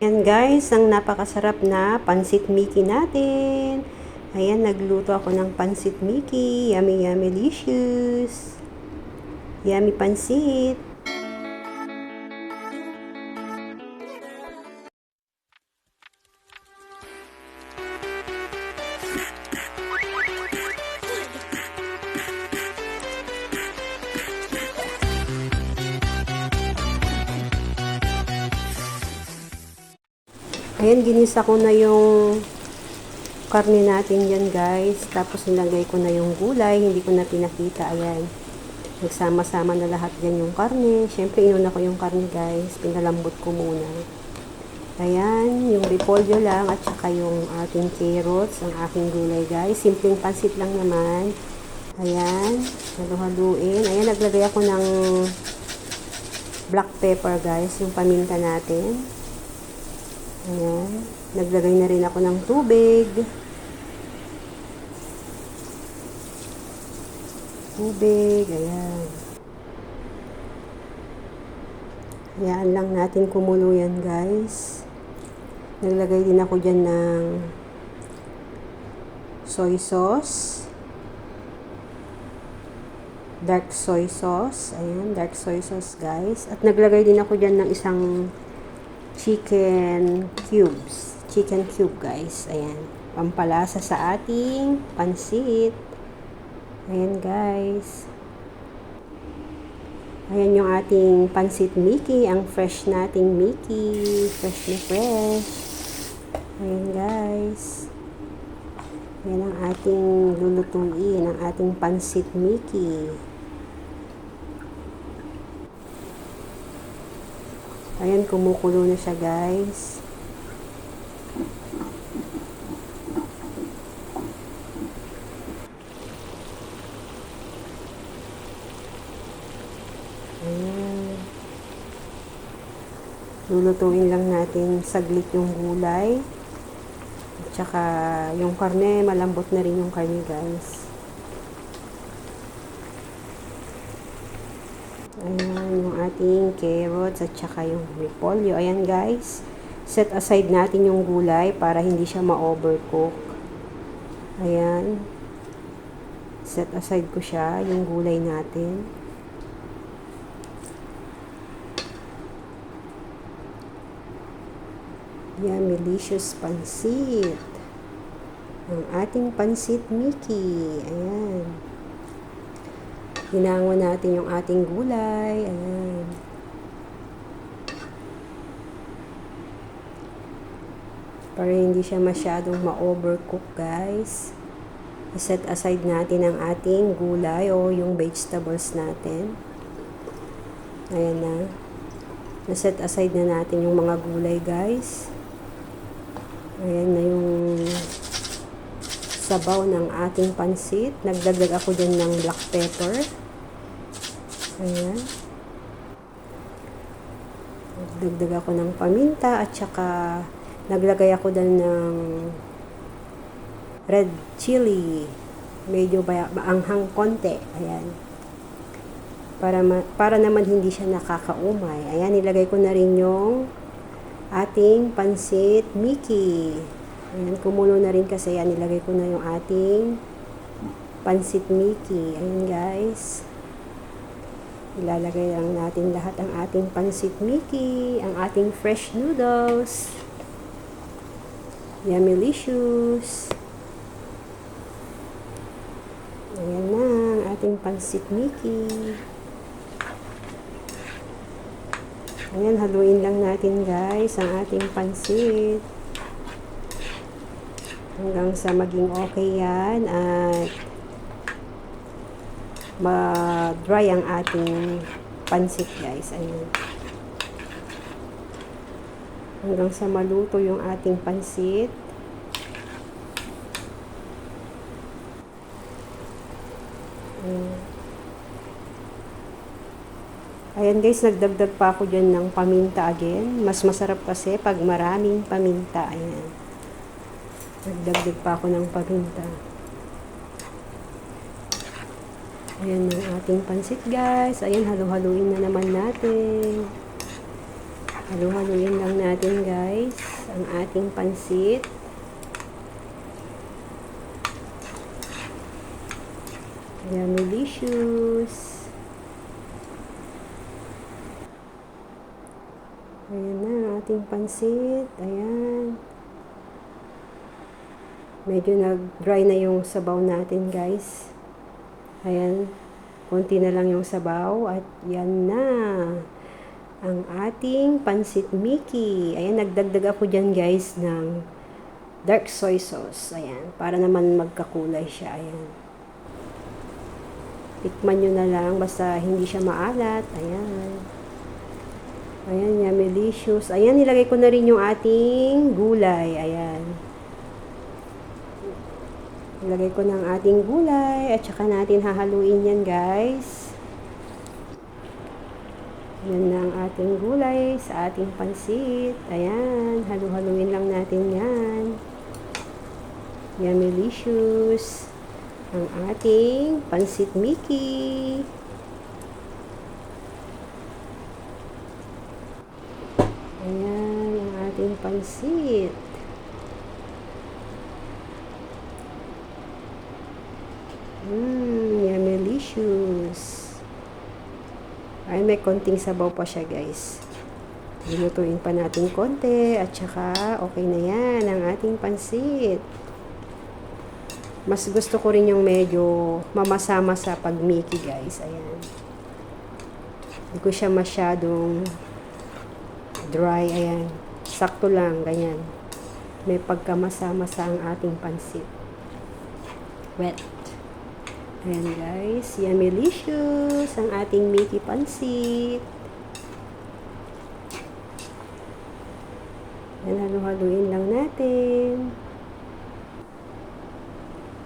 Ayan guys, ang napakasarap na pansit Mickey natin. Ayan, nagluto ako ng pansit Mickey. Yummy, yummy, delicious. Yummy pansit. Ayan, ginisa ko na yung karne natin dyan guys. Tapos nilagay ko na yung gulay. Hindi ko na pinakita. Ayan. Nagsama-sama na lahat dyan yung karne. Siyempre, inuna ko yung karne guys. Pinalambot ko muna. Ayan, yung repolyo lang at saka yung ating carrots, ang aking gulay guys. Simpleng pansit lang naman. Ayan, halu-haluin. Ayan, naglagay ako ng black pepper guys, yung paminta natin. Ayan, naglagay na rin ako ng tubig. Ayan. Hayaan lang natin kumulo yan guys. Naglagay din ako dyan ng soy sauce. Dark soy sauce. Ayan, dark soy sauce guys. At naglagay din ako dyan ng isang chicken cubes. Chicken cube guys. Ayan, pampalasa sa ating pansit. Ayan guys. Ayan yung ating pansit Mickey. Ang fresh nating Mickey. Fresh na fresh. Ayan guys. Ayan ang ating lulutuin. Ang ating pansit Mickey. Ayan, kumukulo na siya guys. Ayan. Lulutuin lang natin saglit yung gulay. At saka yung karne, malambot na rin yung karne guys. Ayan, yung ating carrots at saka yung repolyo. Ayan guys. Set aside natin yung gulay para hindi siya ma-overcook. Ayan. Set aside ko siya, yung gulay natin. Yan, delicious pansit. Ang ating pansit Mickey. Ayan. Hinango natin yung ating gulay. Ayan. Para hindi siya masyadong ma-overcook guys. I-set aside natin ang ating gulay o yung vegetables natin. Ayan na. Na-set aside na natin yung mga gulay guys. Ayan na yung sabaw ng ating pansit. Nagdagdag ako dyan ng black pepper. Ayan. Nagdagdag ako ng paminta at saka naglagay ako dyan ng red chili. Medyo maanghang konti. Ayan. Para naman hindi siya nakakaumay. Ayan, nilagay ko na rin yung ating pansit Mickey. Ayan, kumulo na rin kasi yan. Nilagay ko na yung ating pansit Mickey. Ayan guys. Ilalagay lang natin lahat ang ating pansit Mickey. Ang ating fresh noodles. Yummylicious. Ayan na ang ating pansit Mickey. Ayan, haluin lang natin guys ang ating pansit. Hanggang sa maging okay yan at ma-dry ang ating pansit guys. Ayan. Hanggang sa maluto yung ating pansit. Ayan. Ayan guys, nagdagdag pa ako dyan ng paminta again. Mas masarap kasi pag maraming paminta. Ayan. Nagdagdag pa ako ng paminta. Ayan ang ating pansit guys. Ayan, halu-haluin na naman natin. Halu-haluin lang natin guys ang ating pansit. Ayan, delicious. Ayan na ang ating pansit. Ayan. Medyo nag-dry na yung sabaw natin guys. Ayan. Konti na lang yung sabaw. At yan na ang ating pansit Mickey. Ayan, nagdagdag ako dyan guys ng dark soy sauce. Ayan. Para naman magkakulay siya. Ayan. Tikman nyo na lang. Basta hindi siya maalat. Ayan. Ayan, yummy delicious. Ayan, nilagay ko na rin yung ating gulay. Ayan. Nilagay ko ng ating gulay. At saka natin hahaluin yan, guys. Yan na ang ating gulay sa ating pansit. Ayan, halu-haluin lang natin yan. Yummy delicious. Ang ating pansit Mickey. Ayan, ang ating pansit. Yummy delicious. Ay, may konting sabaw pa siya, guys. Linutuin pa natin konti at saka okay na yan ang ating pansit. Mas gusto ko rin yung medyo mamasa-masa pag Mickey, guys. Ayan. Hindi ko siya masyadong dry. Ayan. Sakto lang, ganyan. May pagkamasa-masa ang ating pansit. Wet. Ayan guys, yummy delicious ang ating Mickey pansit. Ayan, halu-haluin lang natin.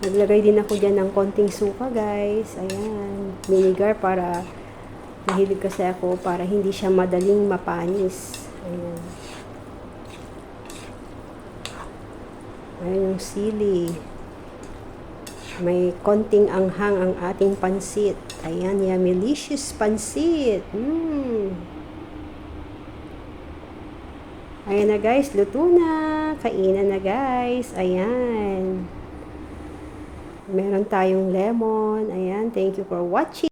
Naglagay din ako dyan ng konting suka guys. Ayan, vinegar para mahilig kasi ako para hindi siya madaling mapanis. Ayan. Ayan yung sili. May konting anghang ang ating pansit. Ayan, yummy delicious pansit. Ayan na guys, luto na. Kainan na guys. Ayan. Meron tayong lemon. Ayan, thank you for watching.